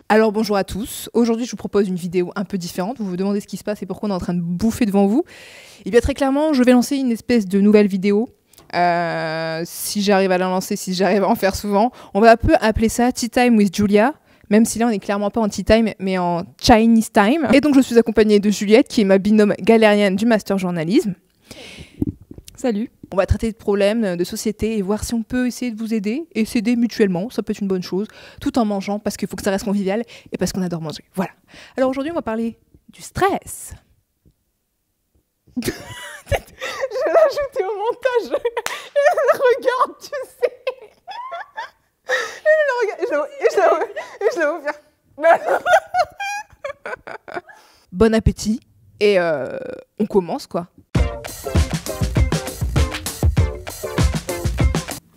Alors bonjour à tous, aujourd'hui je vous propose une vidéo un peu différente, vous vous demandez ce qui se passe et pourquoi on est en train de bouffer devant vous. Et bien très clairement, je vais lancer une espèce de nouvelle vidéo, si j'arrive à la lancer, si j'arrive à en faire souvent. On va un peu appeler ça Tea Time with Julia, même si là on n'est clairement pas en Tea Time, mais en Chinese Time. Et donc je suis accompagnée de Juliette, qui est ma binôme galérienne du Master Journalisme. Salut. On va traiter de problèmes de société et voir si on peut essayer de vous aider et s'aider mutuellement, ça peut être une bonne chose, tout en mangeant parce qu'il faut que ça reste convivial et parce qu'on adore manger. Voilà. Alors aujourd'hui, on va parler du stress. Je vais l'ajouter au montage. Et le regard, tu sais. Et je la vais faire. Bon appétit. Et on commence, quoi.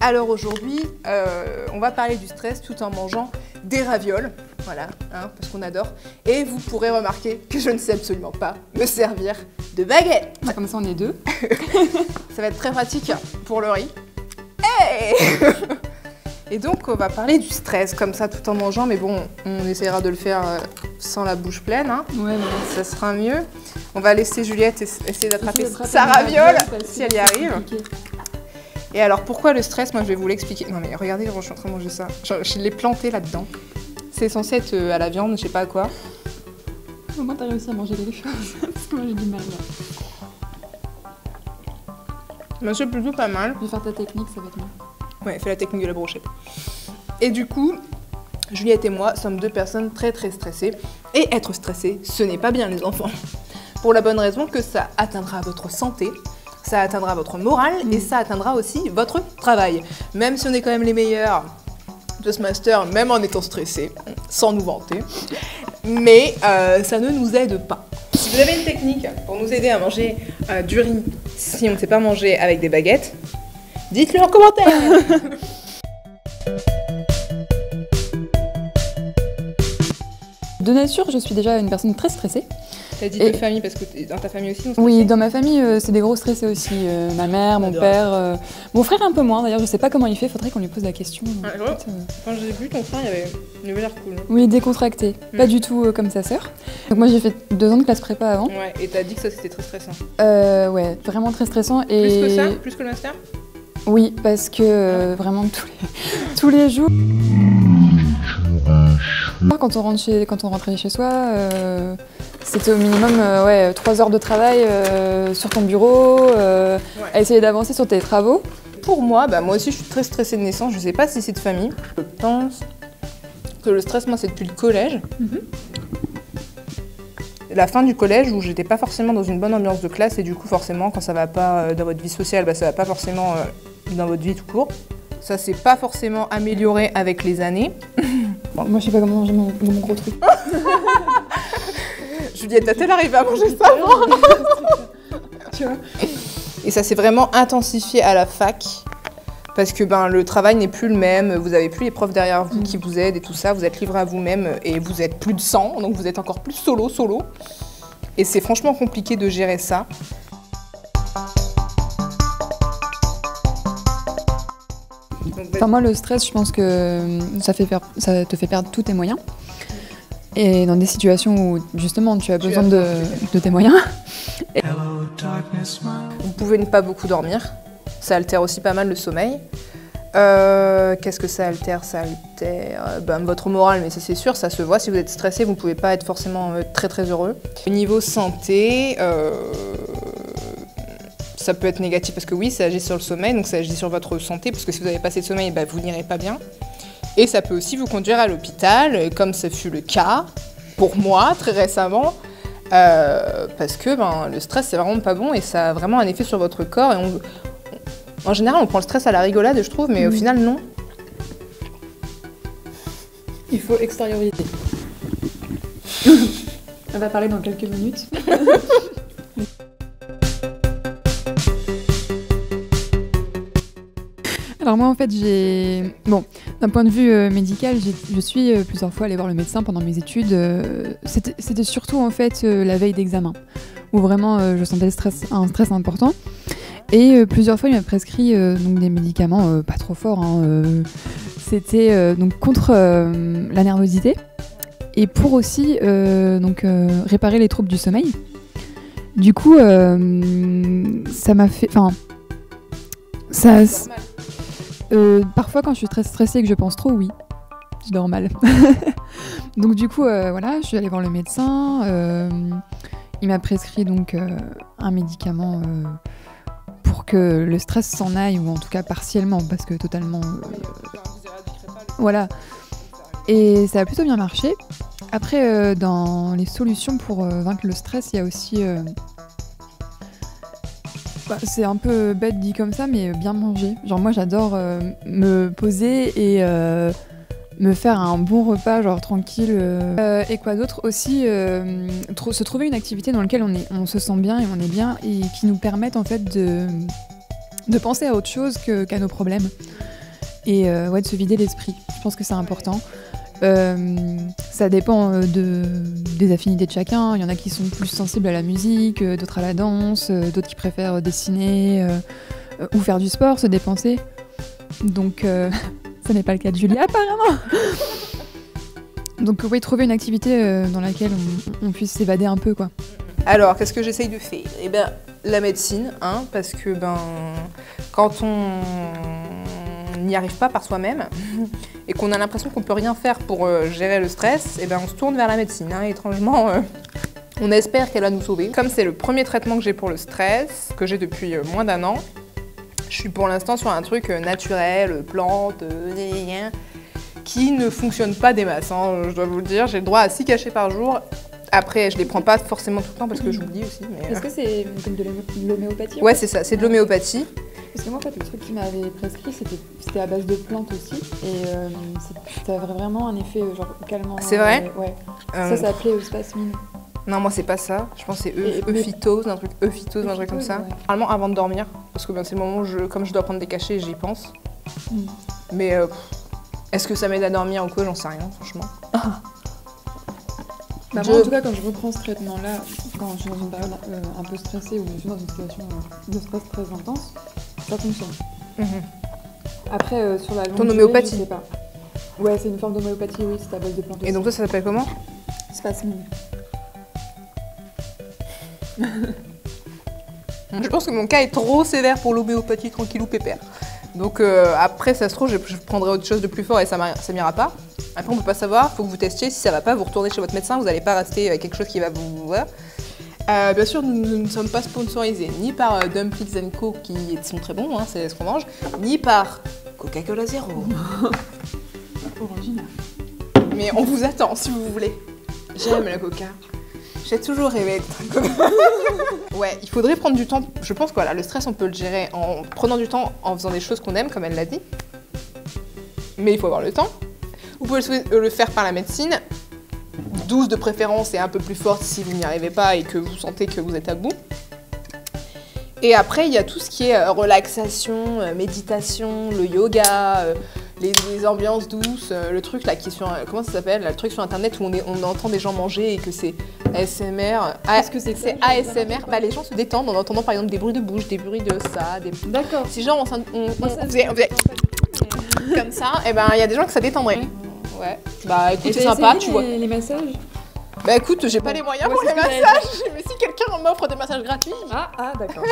Alors aujourd'hui, on va parler du stress tout en mangeant des ravioles, voilà, hein, parce qu'on adore. Et vous pourrez remarquer que je ne sais absolument pas me servir de baguette. Ah, comme ça on est deux. Ça va être très pratique pour le riz. Hey Et donc on va parler du stress comme ça tout en mangeant, mais bon, on essaiera de le faire sans la bouche pleine, hein. Ouais, voilà. Ça sera mieux. On va laisser Juliette essayer d'attraper sa raviole, si elle y arrive. Et alors pourquoi le stress? Moi je vais vous l'expliquer. Non mais regardez, je suis en train de manger ça. Je l'ai planté là-dedans. C'est censé être à la viande, je sais pas à quoi. Comment t'as réussi à manger quelque chose? Parce que moi j'ai du mal là. Mais c'est plutôt pas mal. Je vais faire ta technique, ça va être mieux. Ouais, fais la technique de la brochette. Et du coup, Juliette et moi sommes deux personnes très très stressées. Et être stressé, ce n'est pas bien les enfants. Pour la bonne raison que ça atteindra votre santé. Ça atteindra votre morale et ça atteindra aussi votre travail. Même si on est quand même les meilleurs de ce master, même en étant stressé, sans nous vanter. Mais ça ne nous aide pas. Si vous avez une technique pour nous aider à manger du riz, si on ne sait pas manger avec des baguettes, dites-le en commentaire. De nature, je suis déjà une personne très stressée. T'as dit de famille parce que dans ta famille aussi on Oui, dans ma famille, c'est des gros stressés aussi. Ma mère, mon père, mon frère un peu moins d'ailleurs, je sais pas comment il fait, faudrait qu'on lui pose la question. Quand j'ai vu ton frère, il avait l'air cool. Oui, décontracté, pas du tout comme sa sœur. Donc moi j'ai fait 2 ans de classe prépa avant. Ouais, et t'as dit que ça c'était très stressant. Ouais, vraiment très stressant. Et... Plus que ça? Plus que le master? Oui, parce que vraiment tous les jours... Quand on rentrait chez soi, c'était au minimum 3 heures de travail sur ton bureau, à essayer d'avancer sur tes travaux. Pour moi, moi aussi je suis très stressée de naissance, je sais pas si c'est de famille. Je pense que le stress, moi, c'est depuis le collège. La fin du collège où j'étais pas forcément dans une bonne ambiance de classe et du coup forcément quand ça va pas dans votre vie sociale, ça va pas forcément dans votre vie tout court. Ça s'est pas forcément amélioré avec les années. Moi je sais pas comment manger mon gros truc. Juliette, a-t-elle arrivé à manger ça? Tu vois. Et ça s'est vraiment intensifié à la fac. Parce que le travail n'est plus le même, vous avez plus les profs derrière vous qui vous aident et tout ça, vous êtes livré à vous-même et vous êtes plus de 100, donc vous êtes encore plus solo. Et c'est franchement compliqué de gérer ça. Enfin, moi, le stress, je pense que ça te fait perdre tous tes moyens. Et dans des situations où, justement, tu as besoin de tes moyens. Vous pouvez ne pas beaucoup dormir. Ça altère aussi pas mal le sommeil. Qu'est-ce que ça altère? Ça altère votre morale, mais ça c'est sûr, ça se voit. Si vous êtes stressé, vous ne pouvez pas être forcément très très heureux. Au niveau santé, ça peut être négatif parce que oui, ça agit sur le sommeil, donc ça agit sur votre santé, parce que si vous n'avez pas assez de sommeil, vous n'irez pas bien. Et ça peut aussi vous conduire à l'hôpital, comme ce fut le cas pour moi très récemment, parce que le stress c'est vraiment pas bon et ça a vraiment un effet sur votre corps. Et en général, on prend le stress à la rigolade, je trouve, mais au final, non. Il faut extérioriser. On va parler dans quelques minutes. Alors moi en fait d'un point de vue médical, je suis plusieurs fois allée voir le médecin pendant mes études. C'était surtout en fait la veille d'examen, où vraiment je sentais un stress important. Et plusieurs fois, il m'a prescrit donc des médicaments pas trop forts. C'était donc contre la nervosité. et pour aussi réparer les troubles du sommeil. Du coup, ça m'a fait... Enfin, ça... parfois, quand je suis très stressée et que je pense trop, oui, je dors mal. Donc du coup, voilà, je suis allée voir le médecin. Il m'a prescrit donc un médicament pour que le stress s'en aille, ou en tout cas partiellement, parce que totalement... Voilà. Et ça a plutôt bien marché. Après, dans les solutions pour vaincre le stress, il y a aussi... c'est un peu bête dit comme ça, mais bien manger. Genre moi, j'adore me poser et me faire un bon repas, genre tranquille. Et quoi d'autre aussi, se trouver une activité dans laquelle on se sent bien et on est bien, et qui nous permette en fait de penser à autre chose qu'à nos problèmes. Et de se vider l'esprit. Je pense que c'est important. Ça dépend des affinités de chacun. Il y en a qui sont plus sensibles à la musique, d'autres à la danse, d'autres qui préfèrent dessiner ou faire du sport, se dépenser. Donc, ce n'est pas le cas de Julie, apparemment. Donc, oui, trouver une activité dans laquelle on puisse s'évader un peu, quoi. Alors, qu'est-ce que j'essaye de faire? Eh bien, la médecine, hein, parce que quand on n'y arrive pas par soi-même et qu'on a l'impression qu'on peut rien faire pour gérer le stress, et ben on se tourne vers la médecine. Hein. Étrangement, on espère qu'elle va nous sauver. Comme c'est le premier traitement que j'ai pour le stress, que j'ai depuis moins d'1 an, je suis pour l'instant sur un truc naturel, plante, qui ne fonctionne pas des masses. Hein, je dois vous le dire, j'ai le droit à 6 cachets par jour. Après, je les prends pas forcément tout le temps parce que j'oublie aussi. Mais, Est-ce que c'est comme de l'homéopathie? Ouais, c'est ça, c'est de l'homéopathie. Parce que moi, en fait, le truc qui m'avait prescrit, c'était à base de plantes aussi. Et ça avait vraiment un effet genre calmant. C'est vrai? Ouais. Ça s'appelait Euspasmine. Non, moi, c'est pas ça. Je pense que c'est Euphytose, un truc comme ça. Ouais. Normalement, avant de dormir, parce que c'est le moment où, comme je dois prendre des cachets, j'y pense. Mais est-ce que ça m'aide à dormir ou quoi? J'en sais rien, franchement. Moi, en tout cas, quand je reprends ce traitement-là, quand je suis dans une période un peu stressée ou je suis dans une situation de stress très intense, ça fonctionne. Après, sur la longue Ton durée, homéopathie? je sais pas. Ouais, c'est une forme d'homéopathie, oui, c'est à base de plantes. Et donc ça s'appelle comment? Spasmine. Je pense que mon cas est trop sévère pour l'homéopathie tranquillou pépère. Donc après, ça se trouve, je prendrai autre chose de plus fort et ça m'ira pas. Après, on peut pas savoir, faut que vous testiez. Si ça va pas, vous retournez chez votre médecin, vous n'allez pas rester avec quelque chose qui va vous... bien sûr, nous ne sommes pas sponsorisés ni par Dumplings & Co, qui sont très bons, hein, c'est ce qu'on mange, ni par Coca-Cola Zéro. Orangina. Mais on vous attend si vous voulez. J'aime la Coca. J'ai toujours rêvé d'être un Coca. Ouais, il faudrait prendre du temps. Je pense que voilà, le stress, on peut le gérer en prenant du temps, en faisant des choses qu'on aime, comme elle l'a dit. Mais il faut avoir le temps. Vous pouvez le faire par la médecine. 12 de préférence et un peu plus forte si vous n'y arrivez pas et que vous sentez que vous êtes à bout. Et après, il y a tout ce qui est relaxation, méditation, le yoga, les ambiances douces, le truc là qui est sur... comment ça s'appelle? Le truc sur internet où on entend des gens manger et que c'est ASMR. Qu'est-ce que c'est que ça? ASMR, les gens se détendent en entendant par exemple des bruits de bouche, des bruits de ça. D'accord. Si genre on faisait comme ça, et ben il y a des gens que ça détendrait. Ouais. Bah écoute, c'est sympa, tu vois. Les massages? Bah écoute, j'ai pas les moyens pour les massages, mais si quelqu'un m'offre des massages gratuits. Ah d'accord.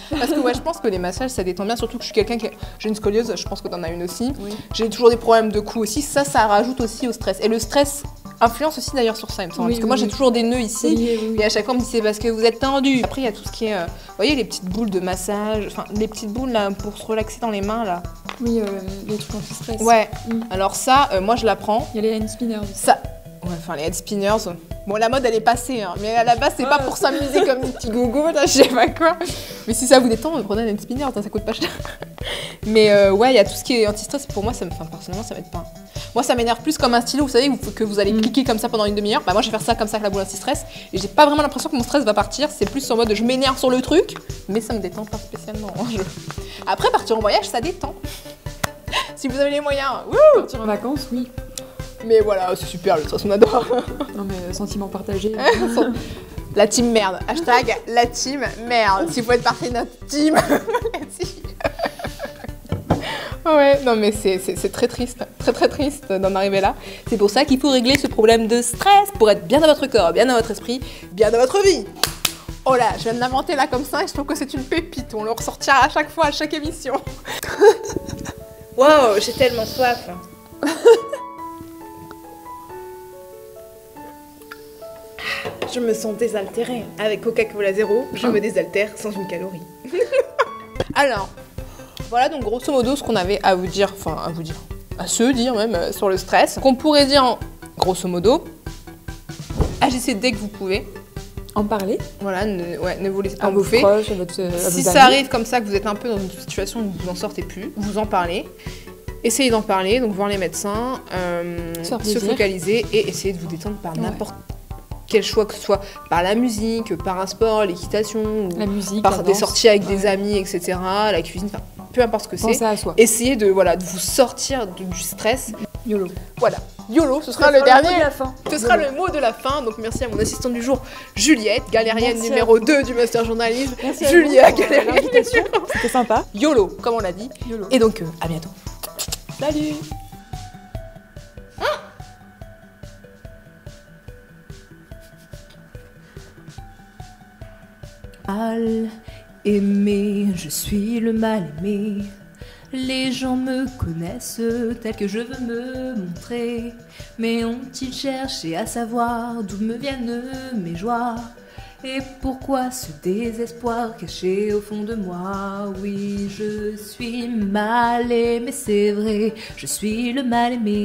Parce que ouais, je pense que les massages ça détend bien, surtout que je suis quelqu'un j'ai une scoliose, je pense que t'en as une aussi. Oui. J'ai toujours des problèmes de cou aussi, ça rajoute aussi au stress. Et le stress influence aussi d'ailleurs sur ça, il me semble. Oui, parce que moi j'ai toujours des nœuds ici, oui. et à chaque fois on me dit c'est parce que vous êtes tendu. Après il y a tout ce qui est, vous voyez les petites boules de massage, enfin les petites boules là pour se relaxer dans les mains là. Oui, les trucs anti-stress. Ouais, alors ça, moi je la prends. Il y a les hand spinners. Ça, ouais, enfin les head spinners. Bon, la mode elle est passée, hein, mais à la base c'est pas pour s'amuser comme des petits gogos, je sais pas quoi. Mais si ça vous détend, prenez un head spinner, ça coûte pas cher. Mais ouais, il y a tout ce qui est anti-stress, pour moi, personnellement, ça m'aide pas. Moi, ça m'énerve plus comme un stylo, vous savez, que vous allez cliquer comme ça pendant une demi-heure. Bah, moi, je vais faire ça comme ça avec la boule anti-stress, et j'ai pas vraiment l'impression que mon stress va partir, c'est plus en mode je m'énerve sur le truc, mais ça me détend pas spécialement. Après, partir en voyage, ça détend. Si vous avez les moyens, wouh! Partir en vacances, oui. Mais voilà, c'est super, le stress, on adore. Non mais sentiment partagé. La team merde. Hashtag la team merde. Si vous êtes partie de notre team. Ouais, non mais c'est très triste, très triste d'en arriver là. C'est pour ça qu'il faut régler ce problème de stress pour être bien dans votre corps, bien dans votre esprit, bien dans votre vie. Oh là, je viens de l'inventer là comme ça et je trouve que c'est une pépite. On le ressortira à chaque fois, à chaque émission. Wow, j'ai tellement soif. Je me sens désaltérée. Avec Coca-Cola zéro, je me désaltère sans une calorie. Alors, voilà donc grosso modo ce qu'on avait à vous dire, enfin à se dire même sur le stress. Qu'on pourrait dire grosso modo, agissez dès que vous pouvez. En parler Voilà, ne vous laissez pas à vos bouffer. proches, à vos Si amis. ça arrive comme ça, que vous êtes un peu dans une situation où vous n'en sortez plus, vous en parlez. Essayez d'en parler, donc voir les médecins, se focaliser et essayer de vous détendre par n'importe quel choix, que ce soit par la musique, par un sport, l'équitation, La musique, par la des danse. sorties avec des amis, etc., la cuisine, enfin, peu importe ce que c'est. Pensez à soi. Essayez de vous sortir du stress. YOLO. Voilà, YOLO, ce sera le dernier. fin. Ce sera le mot de la fin. Donc merci à mon assistante du jour, Juliette, galérienne Merci numéro 2 du Master Journalisme. Merci à Julia, vous pour galérienne l'invitation. C'était sympa. YOLO, comme on l'a dit. YOLO. Et donc, à bientôt. Salut. Mal aimé, je suis le mal aimé. Les gens me connaissent tel que je veux me montrer. Mais ont-ils cherché à savoir d'où me viennent mes joies? Et pourquoi ce désespoir caché au fond de moi? Oui, je suis mal aimé, c'est vrai, je suis le mal aimé.